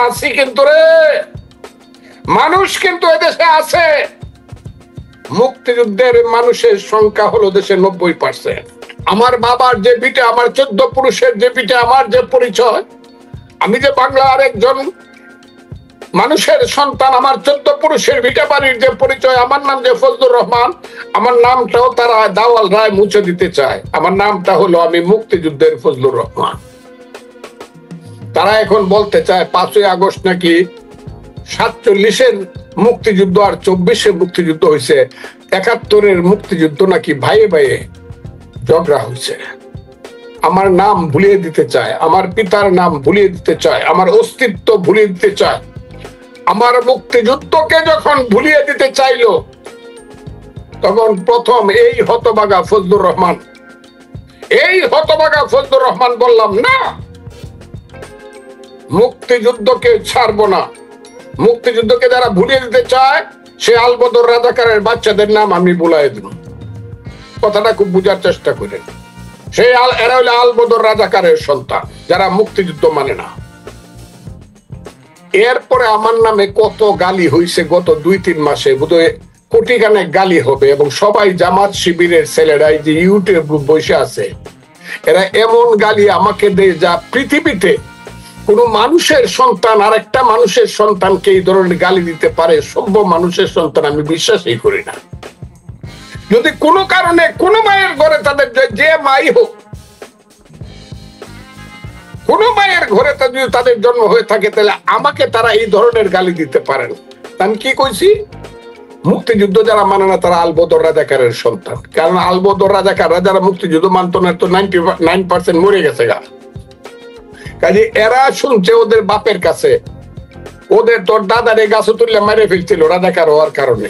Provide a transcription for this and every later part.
আছি কিন্তু রে, মানুষ কিন্তু এদেশে আছে। মুক্তিযুদ্ধের মানুষের সংখ্যা হলো দেশে 90%। আমার বাবার যে পিঠে, আমার 14 পুরুষের যে পিঠে আমার যে পরিচয়, আমি যে বাংলার একজন মানুষের সন্তান, আমার 14 পুরুষের ভিটে বাড়ির যে পরিচয়, আমার নাম যে ফজলুর রহমান, আমার নামটাও তারা দাওয়াল রায় মুছে দিতে চায়। আমার নামটা হলো আমি মুক্তিযুদ্ধের ফজলুর রহমান। তারা এখন বলতে চায় 5ই আগস্ট নাকি 47-এর মুক্তিযুদ্ধ আর 24-এর মুক্তিযুদ্ধ হয়েছে, 71-এর মুক্তিযুদ্ধ নাকি ভাইয়ে ভাইয়ে ঝগড়া হয়েছে। আমার নাম ভুলিয়ে দিতে চায়, আমার পিতার নাম ভুলিয়ে দিতে চায়, আমার অস্তিত্ব ভুলিয়ে দিতে চায়। আমার মুক্তিযুদ্ধকে যখন ভুলিয়ে দিতে চাইলো, তখন প্রথম এই হতভাগা ফজলুর রহমান বললাম না, মুক্তিযুদ্ধকে ছাড়বো না। মুক্তিযুদ্ধকে যারা ভুলিয়ে দিতে চায়, সে আলবদর রাজাকারের বাচ্চাদের নাম আমি ভুলাই দিব। কথাটা খুব বুঝার চেষ্টা করেন। এরা হলো আলবদর রাজাকারের সন্তান, যারা মুক্তিযুদ্ধ মানে না। এরপরে আমার নামে কত গালি হয়েছে গত 2-3 মাসে, বোধহয় কোটিখানেক গালি হবে। এবং সবাই জামাত শিবিরের ছেলেরা যে ইউটিউব বসে আছে, এরা এমন গালি আমাকে দেয় যা পৃথিবীতে কোন মানুষের সন্তান আর একটা মানুষের সন্তানকে এই ধরনের গালি দিতে পারে, সভ্য মানুষের সন্তান আমি বিশ্বাসই করি না। যদি কোনো কারণে কোন মায়ের ঘরে তাদের যে মাই হোক, কোন মায়ের ঘরে যদি তাদের জন্ম হয়ে থাকে, তাহলে আমাকে তারা এই ধরনের গালি দিতে পারেন। আমি কি কইছি? মুক্তিযুদ্ধ যারা মানে না, তারা আলবদর রাজাকারের সন্তান। কারণ আলবদর রাজাকাররা যারা মুক্তিযুদ্ধ মানত না, তো 99% মরে গেছে গা। কাজে এরা শুনছে ওদের বাপের কাছে, ওদের তোর দাদারে গাছ তুললে মেরে ফেলছিল রাজাকার হওয়ার কারণে।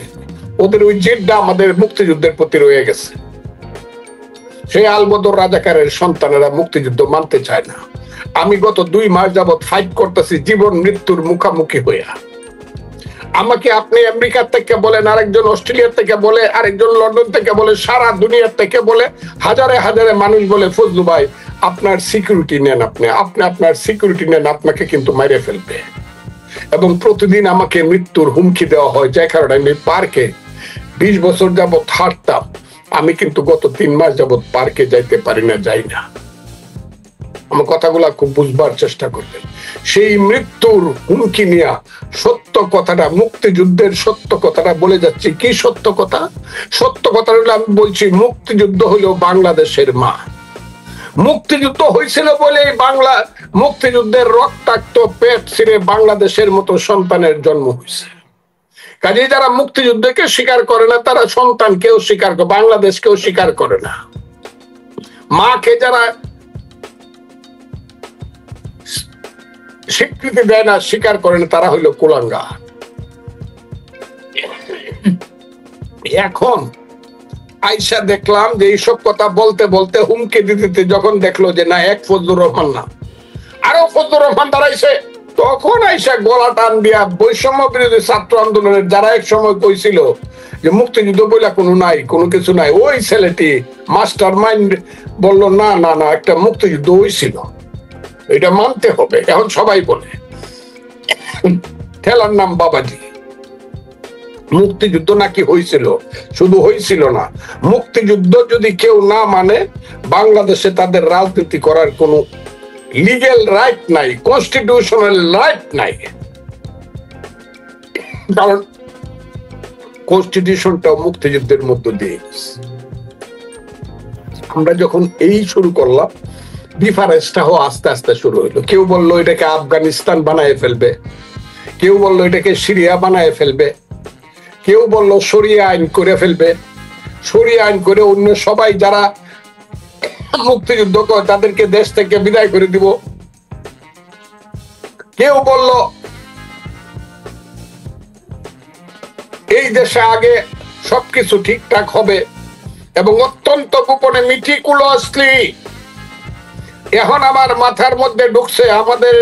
ওদের ওই জেদটা আমাদের মুক্তিযুদ্ধের প্রতি রয়ে গেছে। সেই আলবদর রাজাকারের সন্তানেরা মুক্তিযুদ্ধ মানতে চায় না। আমি গত 2 মাস যাবৎ ফাইট করতেছি জীবন মৃত্যুর মুখামুখি হইয়া। আমাকে আপনি আমেরিকা থেকে বলেন, আরেকজন অস্ট্রেলিয়া থেকে বলে, আরেকজন লন্ডন থেকে বলে, সারা দুনিয়ার থেকে বলে, হাজারে হাজারে মানুষ বলে, ফজলু ভাই আপনার সিকিউরিটি নেন, আপনি আপনার সিকিউরিটি নেন, আপনাকে কিন্তু মাইরে ফেলবে। এবং প্রতিদিন আমাকে মৃত্যুর হুমকি দেওয়া হয়, যে কারণে আমি পার্কে 20 বছর যাবৎ হাঁটতাম, আমি কিন্তু গত 3 মাস যাবৎ পার্কে যাইতে পারি না, যাই না। আমার কথাগুলা খুব বুঝবার চেষ্টা করবেন। সেই মৃত্যুর হুমকি নিয়ে সত্য কথাটা, মুক্তিযুদ্ধের সত্য কথাটা বলে যাচ্ছি। কি সত্য কথা? সত্য কথা হলো, আমি বলছি মুক্তিযুদ্ধ হলো বাংলাদেশের মা। মুক্তিযুদ্ধ হয়েছিল বলে মুক্তিযুদ্ধের রক্তাক্ত পেট ছিঁড়ে বাংলাদেশের মতো সন্তানের জন্ম হয়েছে। কাজে যারা মুক্তিযুদ্ধকে স্বীকার করে না, তারা সন্তানকেও স্বীকার করে, বাংলাদেশকেও স্বীকার করে না। মাকে যারা স্বীকৃতি দেয় না, স্বীকার করে না, তারা হইল কুলাঙ্গার। এখন আইসা দেখলাম যে এইসব কথা বলতে বলতে হুমকি দিতে, যখন দেখলো যে না, এক ফজলুর রহমান না, আরো ফজলুর রহমান দাঁড়াইছে, তখন আইসা গলা টান দিয়া বৈষম্য বিরোধী ছাত্র আন্দোলনের যারা এক সময় কইছিল যে মুক্তিযুদ্ধ বইলা কোনো নাই, কোনো কিছু নাই, ওই ছেলেটি মাস্টার মাইন্ড বললো না না না, একটা মুক্তিযুদ্ধ হয়েছিল, এটা মানতে হবে। এখন সবাই বলে ঠেলার নাম বাবাজি। মুক্তিযুদ্ধ নাকি হয়েছিল, শুধু হয়েছিল না, মুক্তিযুদ্ধ যদি কেউ না মানে, বাংলাদেশে তাদের রাজনীতি করার কোনো লিগ্যাল রাইট নাই, কনস্টিটিউশনাল রাইট নাই। কারণ কনস্টিটিউশনটাও মুক্তিযুদ্ধের মধ্য দিয়ে গেছে। আমরা যখন এই শুরু করলাম, ডিফারেন্সটাও আস্তে আস্তে শুরু হইলো। কেউ বললো এটাকে আফগানিস্তান বানায় ফেলবে, কেউ বললো এটাকে সিরিয়া বানায় ফেলবে, কেউ বললো শরিয়া আইন করে ফেলবে, শরিয়া আইন করে অন্য সবাই যারা মুক্তিযুদ্ধ করে তাদেরকে দেশ থেকে বিদায় করে দিব। কেউ বলল এই দেশে আগে সবকিছু ঠিকঠাক হবে, এবং অত্যন্ত গোপনে মিটিকুলাসলি এখন আমার মাথার মধ্যে ঢুকছে। আমাদের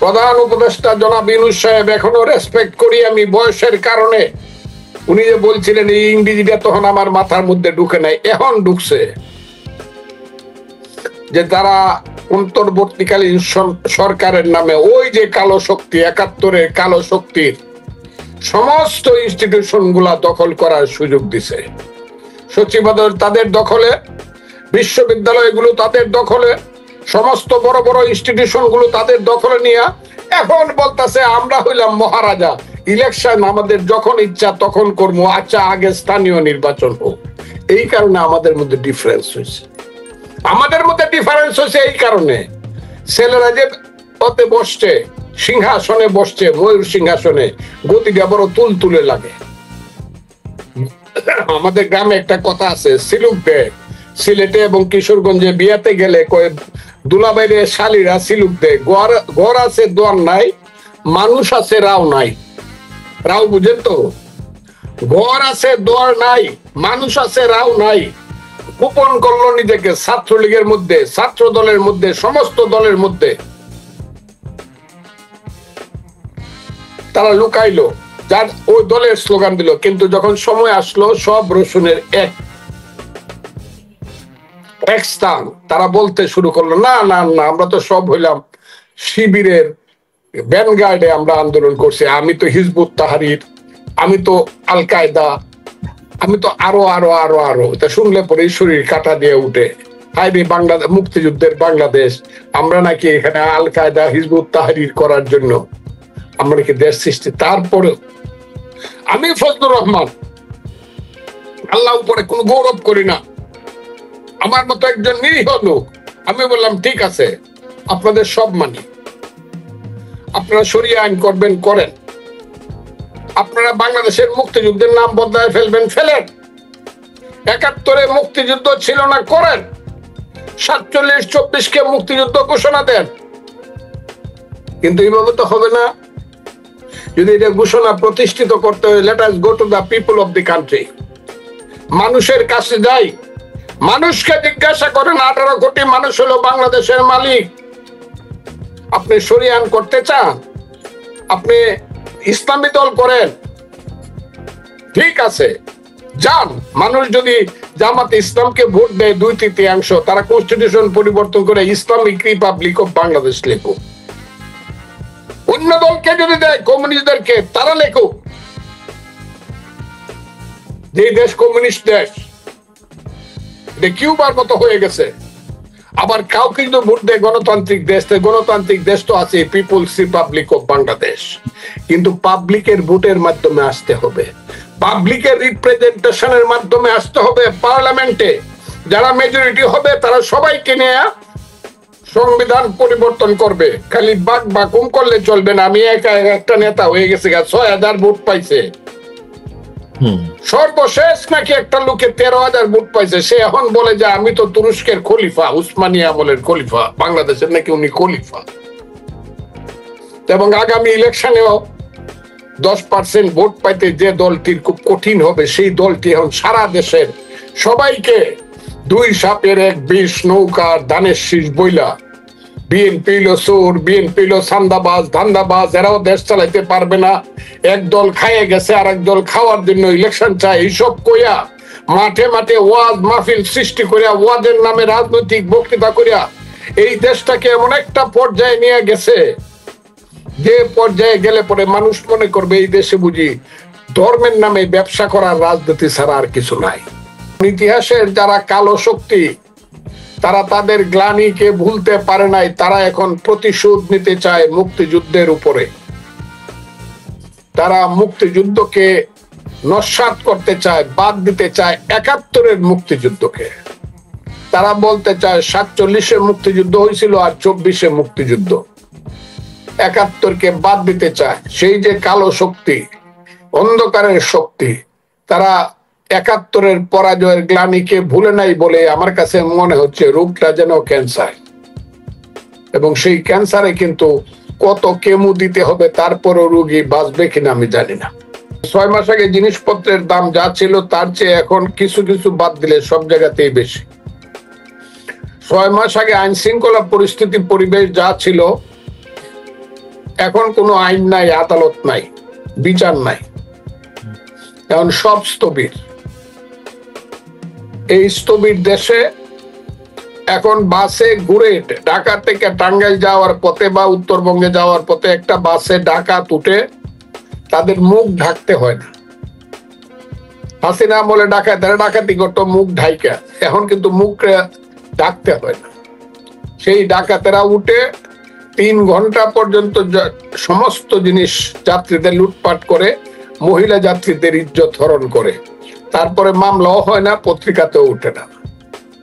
প্রধান উপদেষ্টা জনাব ইউনূস সাহেব, এখনো রেসপেক্ট করি আমি বয়সের কারণে, উনি যে বলছিলেন এই ইংরেজিটা তখন আমার মাথার মধ্যে ঢুকে নাই, এখন ঢুকছে যে তারা অন্তর্বর্তীকালীন সরকারের নামে ওই যে কালো শক্তি, ৭১-এর কালো শক্তির সমস্ত ইনস্টিটিউশন গুলা দখল করার সুযোগ দিছে। সচিবালয় তাদের দখলে, বিশ্ববিদ্যালয়গুলো তাদের দখলে, সমস্ত বড় বড় ইনস্টিটিউশন গুলো তাদের দখলে নিয়ে এখন বলতেছে আমরা হইলাম মহারাজা, ইলেকশন আমাদের যখন ইচ্ছা তখন করবো, আচ্ছা আগে স্থানীয় নির্বাচন হোক। এই কারণে আমাদের মধ্যে ডিফারেন্স হয়েছে। এই কারণে ছেলেরা যে পথে বসছে, সিংহাসনে বসছে, ময়ূর সিংহাসনে, গতিটা বড় তুলতুলে লাগে। আমাদের গ্রামে একটা কথা আছে, সিলুক দেয়, সিলেটে এবং কিশোরগঞ্জে বিয়াতে গেলে কয়ে দুলাবাইরে শালীরা সিলুক দেয়, ঘর আছে দোয়ার নাই, মানুষ আছে রাও নাই। রাও বুঝেন তো? ঘর আছে দোয়ার নাই, মানুষ আছে রাও নাই। গোপন করলো নিজেকে ছাত্রলীগের মধ্যে, ছাত্র দলের মধ্যে, সমস্ত দলের মধ্যে তারা লুকাইলো, যার ওই দলের স্লোগান দিল। কিন্তু যখন সময় আসলো সব রসুনের এক স্থান, তারা বলতে শুরু করলো না না না, আমরা তো সব হইলাম শিবিরের ভ্যানগার্ডে আমরা আন্দোলন করছি, আমি তো হিজবুত তাহরির, আমি তো আল কায়দা, আমি তো আরো আরো আরো আরো। এটা শুনলে পরে শরীর কাটা দিয়ে উঠে, হাইরে বাংলাদেশ, মুক্তিযুদ্ধের বাংলাদেশ, আমরা নাকি এখানে আল কায়দা হিজবুত তাহরির করার জন্য আমরা নাকি দেশ সৃষ্টি। তারপরে আমি ফজলুর রহমান আল্লাহ উপরে কোনো গৌরব করি না, আমার মতো একজন নিরীহ লোক, আমি বললাম ঠিক আছে আপনাদের সব মানি, আপনারা শরিয়া আইন করবেন করেন, আপনারা বাংলাদেশের মুক্তিযুদ্ধের নাম বদলায় ফেলবেন ফেলেন, ৭১-এ মুক্তিযুদ্ধ ছিল না করেন, ৪৭-২৪-কে মুক্তিযুদ্ধ ঘোষণা দেন। কিন্তু এইভাবে তো হবে না। যদি এটা ঘোষণা প্রতিষ্ঠিত করতে হয়, let us go to the people of the country, মানুষের কাছে যাই, মানুষকে জিজ্ঞাসা করেন ১৮ কোটি মানুষ হলো বাংলাদেশের মালিক। আপনি শরিয়া আইন করতে চান, আপনি ইসলামী দল করেন, ঠিক আছে যান। মানুষ যদি জামাতে ইসলামকে ভোট দেয় ২/৩, তারা কনস্টিটিউশন পরিবর্তন করে ইসলামিক রিপাবলিক অফ বাংলাদেশ লেখো। অন্য দলকে যদি দেয়, কমিউনিস্টদেরকে, তারা লেখো যে দেশ কমিউনিস্ট দেশ, কিউবার মতো হয়ে গেছে। আবার কাউকে যদি ভোট দেয় গণতান্ত্রিক দেশ, গণতান্ত্রিক দেশ তো আছে পিপলস রিপাবলিক অফ বাংলাদেশ। কিন্তু পাবলিকের ভোটের মাধ্যমে আসতে হবে, পাবলিকের রিপ্রেজেন্টেশনের মাধ্যমে আসতে হবে পার্লামেন্টে। যারা মেজরিটি হবে তারা সবাইকে নিয়ে সংবিধান পরিবর্তন করবে। খালি বাক বাকুম করলে চলবে না। আমি একটা নেতা হয়ে গেছে, ৬,০০০ ভোট পাইছে, সর্বশেষ নাকি একটা লোকে ১৩,০০০ ভোট পাইছে। সে এখন বলে যে আমি তো তুরস্কের খলিফা, উসমানিয়া আমলের খলিফা, বাংলাদেশের নাকি উনি খলিফা। এবং আগামী ইলেকশনেও 10% ভোট পাইতে যে দলটির খুব কঠিন হবে, সেই দলটি এখন সারা দেশের সবাইকে ২ সাপের ১ বিষ নৌকার ধানের শীষ বইলা, বিএনপি হলো চোর, বিএনপি হলো সান্দাবাজ, ধান্দাবাজ, এরাও দেশ চালাইতে পারবে না, এক দল খাইয়ে গেছে আর এক দল খাওয়ার জন্য ইলেকশন চায়, এইসব কইয়া মাঠে মাঠে ওয়াজ মাহফিল সৃষ্টি করিয়া, ওয়াজের নামে রাজনৈতিক বক্তৃতা করিয়া এই দেশটাকে এমন একটা পর্যায়ে নিয়ে গেছে, যে পর্যায়ে গেলে পরে মানুষ মনে করবে এই দেশে বুঝি ধর্মের নামে ব্যবসা করার রাজনীতি ছাড়া আর কিছু নাই। ইতিহাসের যারা কালো শক্তি, তারা তাদের গ্লানিকে ভুলতে পারে নাই, তারা এখন প্রতিশোধ নিতে চায় মুক্তিযুদ্ধের উপরে। তারা মুক্তিযুদ্ধকে নস্যাৎ করতে চায়, বাদ দিতে চায় ৭১-এর মুক্তিযুদ্ধকে। তারা বলতে চায় ৪৭-এ মুক্তিযুদ্ধ হয়েছিল আর ২৪-এ মুক্তিযুদ্ধ, ৭১-কে বাদ দিতে চায়। সেই যে কালো শক্তি, অন্ধকারের শক্তি, তারা ৭১-এর পরাজয়ের গ্লানিকে ভুলে নাই বলে আমার কাছে মনে হচ্ছে রোগটা যেন ক্যান্সার, এবং সেই ক্যান্সারে কিন্তু কত কেমো দিতে হবে, তারপরও রোগী বাঁচবে কিনা আমি জানি না। ৬ মাস আগে জিনিসপত্রের দাম যা ছিল তার চেয়ে এখন কিছু কিছু বাদ দিলে সব জায়গাতেই বেশি। ৬ মাস আগে আইন শৃঙ্খলা পরিস্থিতি পরিবেশ যা ছিল, এখন কোনো আইন নাই, আদালত নাই, বিচার নাই, এখন সব স্থবির। এই স্থবির দেশে এখন বাসে ঘুরে ঢাকা থেকে টাঙ্গাইল যাওয়ার পথে বা উত্তরবঙ্গে যাওয়ার পথে একটা বাসে ডাকাত উঠে তাদের মুখ ঢাকতে হয় না। হাসিনা বলে ডাকাতি করতো মুখ ঢাইকা, এখন কিন্তু মুখ ঢাকতে হয় না। সেই ডাকাতেরা উঠে 3 ঘন্টা পর্যন্ত সমস্ত জিনিস যাত্রীদের লুটপাট করে, মহিলা যাত্রীদের ইজ্জত হরণ করে, তারপরে মামলাও হয় না, পত্রিকাতেও উঠে না।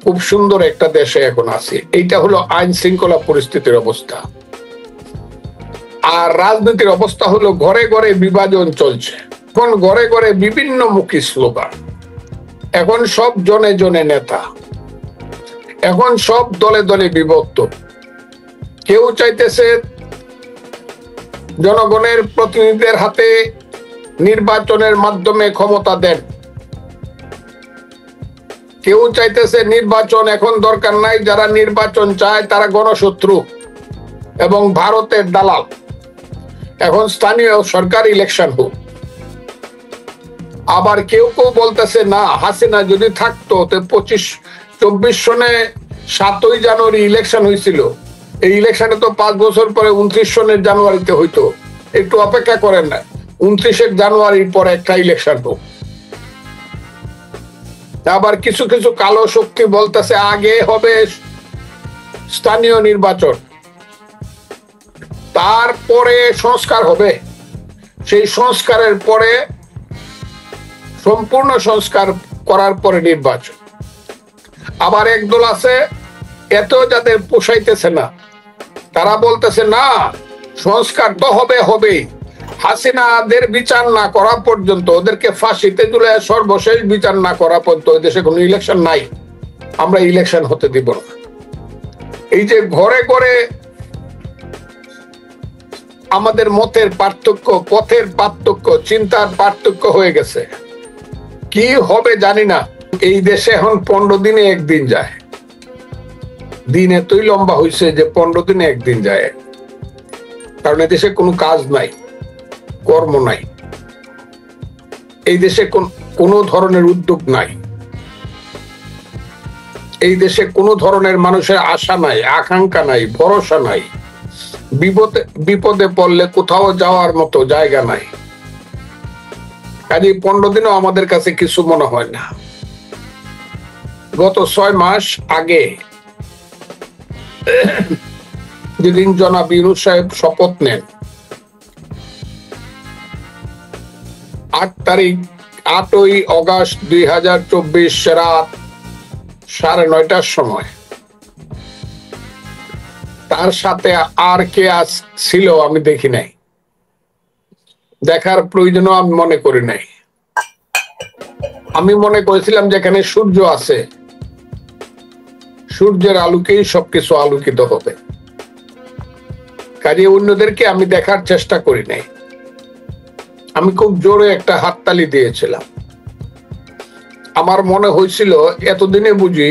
খুব সুন্দর একটা দেশে এখন আছি। এইটা হলো আইন শৃঙ্খলা পরিস্থিতির অবস্থা। আর রাজনীতির অবস্থা হলো ঘরে ঘরে বিভাজন চলছে। এখন ঘরে ঘরে বিভিন্ন মুখী স্লোগান, এখন সব জনে জনে নেতা, এখন সব দলে দলে বিভক্ত। কেউ চাইতেছে জনগণের প্রতিনিধিদের হাতে নির্বাচনের মাধ্যমে ক্ষমতা দেন, কেউ চাইতেছে নির্বাচন এখন দরকার নাই, যারা নির্বাচন চায় তারা গণশত্রু এবং ভারতের দালাল, এখন স্থানীয় সরকার ইলেকশন হোক। আবার কেউ কেউ বলতেছে না, হাসিনা যদি থাকতো তো 25-24 সনে 7ই জানুয়ারি ইলেকশন হয়েছিল, এই ইলেকশনে তো 5 বছর পরে 29 সনের জানুয়ারিতে হইতো, একটু অপেক্ষা করেন না, 29 জানুয়ারির পরে একটা ইলেকশন হোক। আবার কিছু কিছু কালো শক্তি বলতেছে আগে হবে স্থানীয় নির্বাচন, তারপরে সংস্কার হবে, সেই সংস্কারের পরে সম্পূর্ণ সংস্কার করার পরে নির্বাচন। আবার একদল আছে এত যাদের পোষাইতেছে না, তারা বলতেছে না সংস্কার তো হবেই, হাসিনাদের বিচার না করা পর্যন্ত, ওদেরকে ফাঁসিতে তুলে সর্বশেষ বিচার না করা পর্যন্ত ওই দেশে কোনো ইলেকশন নাই, আমরা ইলেকশন হতে দিব না। এই যে ঘরে ঘরে আমাদের মতের পার্থক্য, পথের পার্থক্য, চিন্তার পার্থক্য হয়ে গেছে। কি হবে জানি না। এই দেশে এখন 15 দিনে একদিন যায়, দিন এতই লম্বা হয়েছে যে 15 দিনে একদিন যায়, কারণ এদেশে কোনো কাজ নাই, কর্ম নাই, এই দেশে কোনো ধরনের উদ্যোগ নাই, এই দেশে কোনো ধরনের মানুষের আশা নাই, আকাঙ্ক্ষা নাই, ভরসা নাই, বিপদে পড়লে কোথাও যাওয়ার মতো জায়গা নাই। কাজে 15 দিনও আমাদের কাছে কিছু মনে হয় না। গত 6 মাস আগে যেদিন জনাব ইউনূস সাহেব শপথ নেন, 8ই অগাস্ট 2024 রাত 9:30টার সময়, তার সাথে আর কে ছিল আমি দেখি নাই, দেখার প্রয়োজনও আমি মনে করি নাই। আমি মনে করেছিলাম যেখানে সূর্য আছে, সূর্যের আলোকেই সবকিছু আলোকিত হবে, কাজে অন্যদেরকে আমি দেখার চেষ্টা করি নাই। আমি খুব জোরে একটা হাততালি দিয়েছিলাম। আমার মনে হয়েছিল এতদিনে বুঝি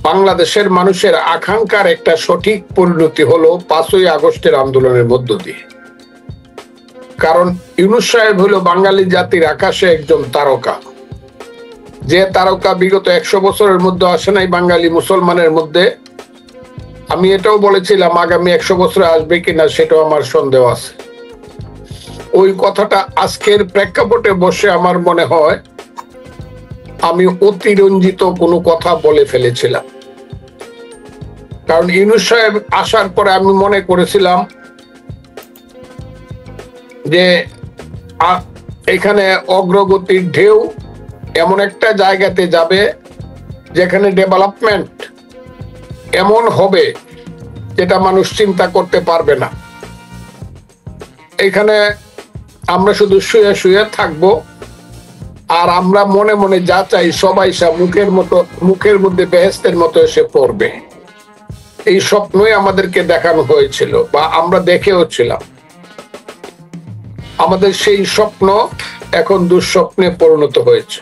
বাংলাদেশের মানুষের আকাঙ্ক্ষার একটা সঠিক পরিণতি হলো 5ই আগস্টের আন্দোলনের মধ্য দিয়ে। কারণ ইউনূস সাহেব হলো বাঙালি জাতির আকাশে একজন তারকা, যে তারকা বিগত 100 বছরের মধ্যে আসে নাই বাঙালি মুসলমানের মধ্যে। আমি এটাও বলেছিলাম আগামী 100 বছরে আসবে কিনা সেটাও আমার সন্দেহ আছে। ওই কথাটা আজকের প্রেক্ষাপটে বসে আমার মনে হয় আমি অতিরঞ্জিত কোনো কথা বলে ফেলেছিলাম। কারণ ইউনূস সাহেব আসার পরে আমি মনে করেছিলাম যে এখানে অগ্রগতির ঢেউ এমন একটা জায়গাতে যাবে যেখানে ডেভেলপমেন্ট এমন হবে যেটা মানুষ চিন্তা করতে পারবে না। এখানে আমরা শুধু শুয়ে শুয়ে থাকবো, আর আমরা মনে মনে যা চাই সবাই মুখের মধ্যে বেহেশতের মতো এসে পড়বে। এই স্বপ্নই আমাদেরকে দেখানো হয়েছিল বা আমরা দেখেও ছিলাম। আমাদের সেই স্বপ্ন এখন দুঃস্বপ্নে পরিণত হয়েছে।